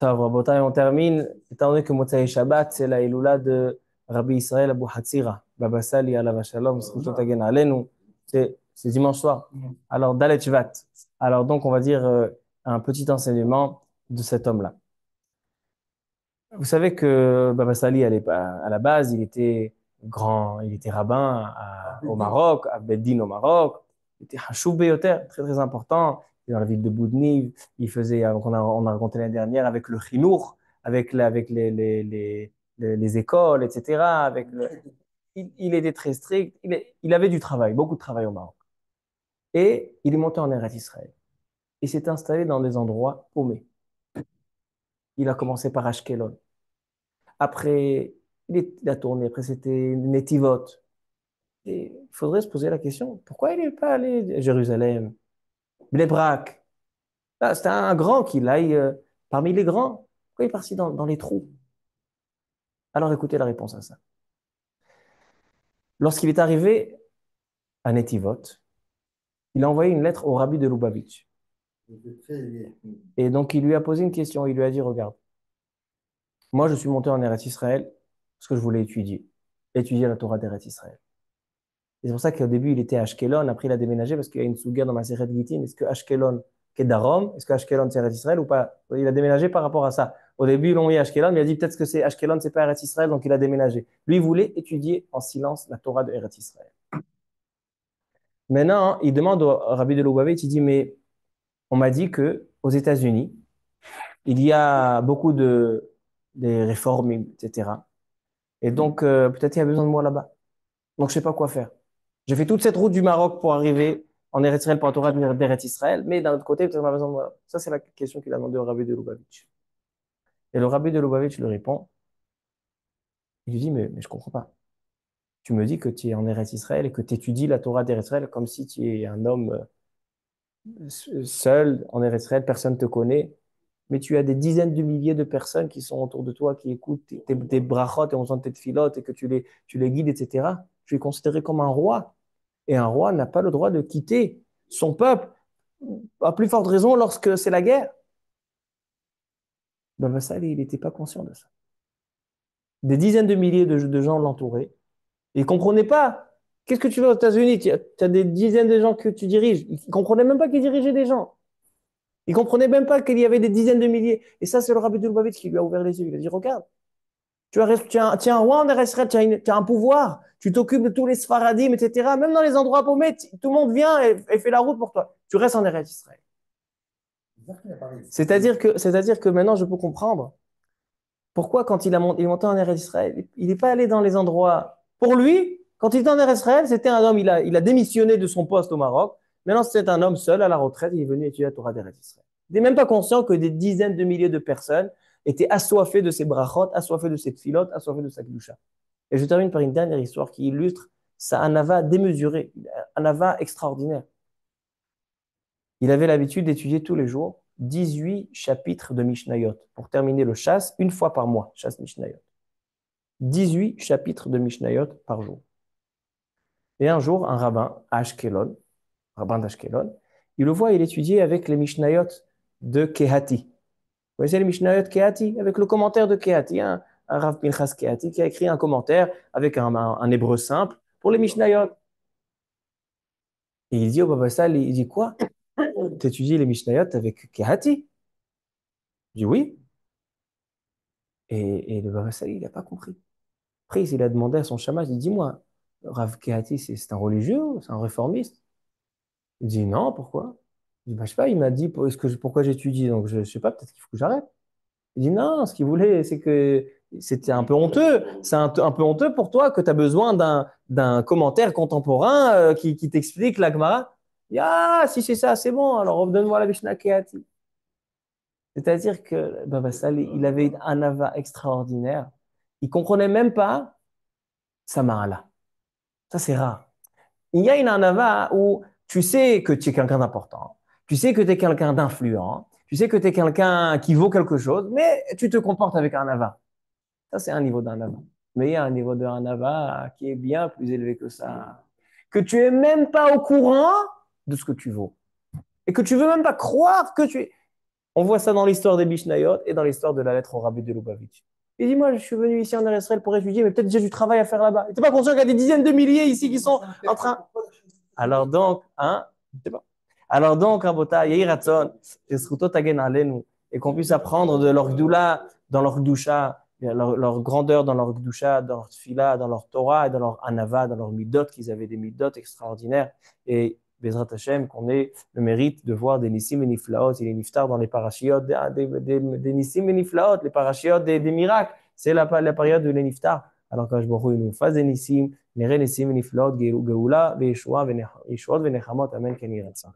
Tov, Rabotai, on termine, étant donné que Motsai Shabbat, c'est la Iloula de Rabbi Israël Abu Hatzira, Baba Sali, Alav Shalom, Zkuto Tagen Alenu, c'est dimanche soir. Alors, Dalet Shvat. Alors, donc, on va dire un petit enseignement de cet homme-là. Vous savez que Baba Sali, à la base, il était grand, il était rabbin au Maroc, à Beddin au Maroc. Il était Hashoub Beyoter, très très important. Il est dans la ville de Boudniv. Il faisait, on a raconté l'année dernière, avec le Chinour, avec les écoles, etc. Il était très strict. Il avait du travail, beaucoup de travail au Maroc. Et il est monté en Eretz Israël. Il s'est installé dans des endroits paumés. Il a commencé par Ashkelon. Après, il a tourné. Après, c'était Netivot. Et il faudrait se poser la question, pourquoi il n'est pas allé à Jérusalem, Bnei Brak? Ah, c'était un grand qu'il aille parmi les grands. Pourquoi il est parti dans les trous? Alors écoutez la réponse à ça. Lorsqu'il est arrivé à Netivot, il a envoyé une lettre au rabbi de Lubavitch. Et donc, il lui a posé une question. Il lui a dit, regarde, moi, je suis monté en Eretz Israël parce que je voulais étudier la Torah d'Eretz Israël. Et c'est pour ça qu'au début, il était à Ashkelon. Après, il a déménagé parce qu'il y a une souga dans ma série de Gittin. Est-ce que Ashkelon, qui est d'Arom, est-ce que Ashkelon, c'est Eretz Israël ou pas? Il a déménagé par rapport à ça. Au début, ils l'ont mis à Ashkelon, mais il a dit peut-être que c'est Ashkelon, c'est pas Eretz Israël, donc il a déménagé. Lui, il voulait étudier en silence la Torah de Eretz Israël. Maintenant, il demande au Rabbi de Lubavitch, il dit, mais on m'a dit que aux États-Unis, il y a beaucoup des réformes, etc. Et donc, peut-être il y a besoin de moi là-bas. Donc, je sais pas quoi faire. J'ai fait toute cette route du Maroc pour arriver en Eretz Israël, pour la Torah d'Eretz Israël, mais d'un autre côté, peut-être on a besoin de moi. Ça, c'est la question qu'il a demandé au rabbi de Lubavitch. Et le rabbi de Lubavitch lui répond, il lui dit, mais je comprends pas. Tu me dis que tu es en Eretz Israël et que tu étudies la Torah d'Eretz Israël comme si tu es un homme seul en Eretz Israël, personne ne te connaît, mais tu as des dizaines de milliers de personnes qui sont autour de toi, qui écoutent tes brachot et on entend tes filotes et que tu les guides, etc. Tu es considéré comme un roi. Et un roi n'a pas le droit de quitter son peuple, à plus forte raison lorsque c'est la guerre. Ben, Vassal, il n'était pas conscient de ça. Des dizaines de milliers de gens l'entouraient. Ils ne comprenaient pas. Qu'est-ce que tu veux aux États-Unis? Tu as des dizaines de gens que tu diriges. Ils ne comprenaient même pas qu'ils dirigeaient des gens. Ils ne comprenaient même pas qu'il y avait des dizaines de milliers. Et ça, c'est le rabbi de Lubavitch qui lui a ouvert les yeux. Il a dit, regarde, tu as un roi en Israël, tu as un pouvoir. Tu t'occupes de tous les Sfaradim, etc. Même dans les endroits paumés, tout le monde vient et fait la route pour toi. Tu restes en Israël. C'est-à-dire que maintenant, je peux comprendre pourquoi, quand il est monté en Eretz Israël, il n'est pas allé dans les endroits. Pour lui, quand il était en Eretz Israël, c'était un homme, il a démissionné de son poste au Maroc. Maintenant, c'est un homme seul à la retraite, il est venu étudier la Torah d'Eretz Israël. Il n'est même pas conscient que des dizaines de milliers de personnes étaient assoiffées de ses brachot, assoiffées de ses tfilot, assoiffées de sa kedusha. Et je termine par une dernière histoire qui illustre sa anava démesurée, anava extraordinaire. Il avait l'habitude d'étudier tous les jours 18 chapitres de Mishnayot pour terminer le chasse une fois par mois, chasse Mishnayot. 18 chapitres de Mishnayot par jour. Et un jour, un rabbin à Ashkelon, rabbin d'Ashkelon, il le voit, il étudiait avec les Mishnayot de Kehati. Vous voyez les Mishnayot Kehati? Avec le commentaire de Kehati, un Rav Pinchas Kehati qui a écrit un commentaire avec un hébreu simple pour les Mishnayot. Et il dit au Baba Sal, il dit quoi? Tu étudies les Mishnayot avec Kehati? Il dit oui. Et le Baba Sali, il n'a pas compris. Après, il a demandé à son shamash, il dit, dis-moi, Rav Kehati, c'est un religieux, c'est un réformiste? Il dit, non, pourquoi? Il dit, bah, je sais pas, il m'a dit, pourquoi j'étudie, donc je sais pas, peut-être qu'il faut que j'arrête. Il dit, non, ce qu'il voulait, c'est que c'était un peu honteux. C'est un peu honteux pour toi que tu as besoin d'un commentaire contemporain qui t'explique la Gemara. Il dit, ah, si c'est ça, c'est bon, alors donne-moi la Mishnah Kehati. C'est-à-dire que Baba Sali, il avait une anava extraordinaire. Il comprenait même pas sa ma'ala. Ça, c'est rare. Il y a une anava où tu sais que tu es quelqu'un d'important, tu sais que tu es quelqu'un d'influent, tu sais que tu es quelqu'un qui vaut quelque chose, mais tu te comportes avec un ava. Ça, c'est un niveau d'un ava. Mais il y a un niveau d'un ava qui est bien plus élevé que ça. Que tu es même pas au courant de ce que tu vaux. Et que tu veux même pas croire que tu es. On voit ça dans l'histoire des Mishnayot et dans l'histoire de la lettre au Rabbi de Lubavitch. Il dit, moi, je suis venu ici en Israël pour étudier, mais peut-être j'ai du travail à faire là-bas. Tu n'es pas conscient qu'il y a des dizaines de milliers ici qui sont en train. Alors donc, hein, je sais pas. Alors donc, Rabota, Yehi Ratzon, Zesruto Tagen Alenu, et qu'on puisse apprendre de leur Gdoula dans leur Gdusha, leur grandeur dans leur Gdusha, dans leur Tfila, dans leur Torah et dans leur Anava, dans leur Midot, qu'ils avaient des Midot extraordinaires. Et Bezrat Hashem, qu'on ait le mérite de voir des Nissim et Niflaot, et les Niftar dans les parashiot, des Nissim et Niflaot, les parashiot des miracles. C'est la période de les Niftar. Alors quand je il nous fasse des Nissim, נראה ניסים ונפלאות גאולה וישועות ונחמות, אמן כן יהי רצון.